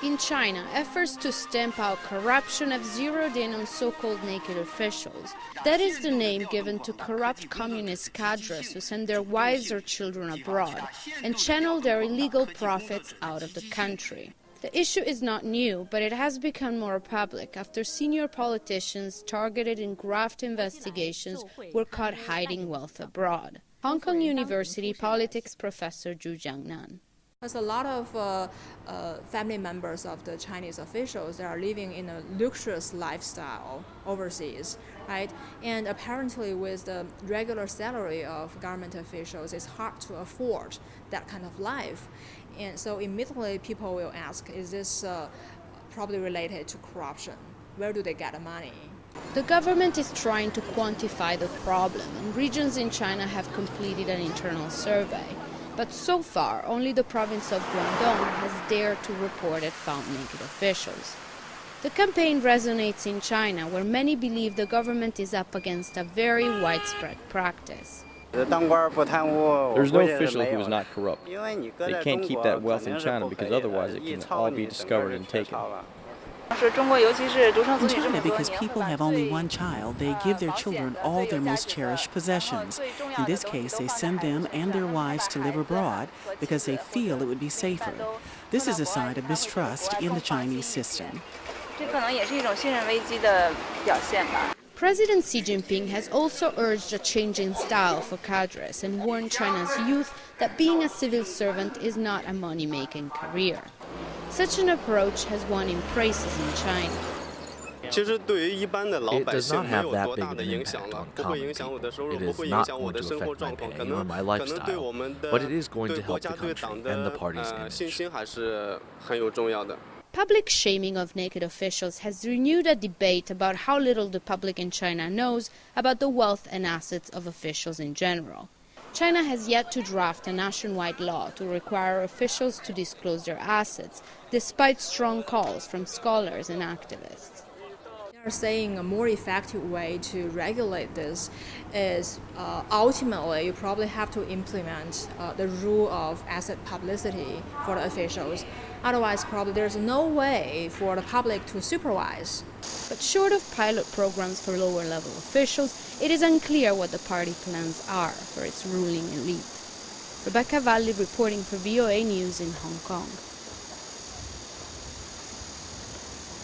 In China, efforts to stamp out corruption have zeroed in on so-called naked officials. That is the name given to corrupt communist cadres who send their wives or children abroad and channel their illegal profits out of the country. The issue is not new, but it has become more public after senior politicians targeted in graft investigations were caught hiding wealth abroad. Hong Kong University politics professor Zhu Jiangnan. There's a lot of family members of the Chinese officials that are living in a luxurious lifestyle overseas, right? And apparently with the regular salary of government officials, it's hard to afford that kind of life. And so immediately people will ask, is this probably related to corruption? Where do they get the money? The government is trying to quantify the problem, and regions in China have completed an internal survey. But so far, only the province of Guangdong has dared to report it found naked officials. The campaign resonates in China, where many believe the government is up against a very widespread practice. There's no official who is not corrupt. They can't keep that wealth in China because otherwise it can all be discovered and taken. In China, because people have only one child, they give their children all their most cherished possessions. In this case, they send them and their wives to live abroad because they feel it would be safer. This is a sign of mistrust in the Chinese system. President Xi Jinping has also urged a change in style for cadres and warned China's youth that being a civil servant is not a money-making career. Such an approach has won him praises in China. It does not have that big of an impact on common people. It is not going to affect my pay or my lifestyle, but it is going to help the country and the party's image. Public shaming of naked officials has renewed a debate about how little the public in China knows about the wealth and assets of officials in general. China has yet to draft a nationwide law to require officials to disclose their assets, despite strong calls from scholars and activists. They are saying a more effective way to regulate this is ultimately you probably have to implement the rule of asset publicity for the officials. Otherwise, probably there's no way for the public to supervise. But short of pilot programs for lower-level officials, it is unclear what the party plans are for its ruling elite. Rebecca Valli reporting for VOA News in Hong Kong.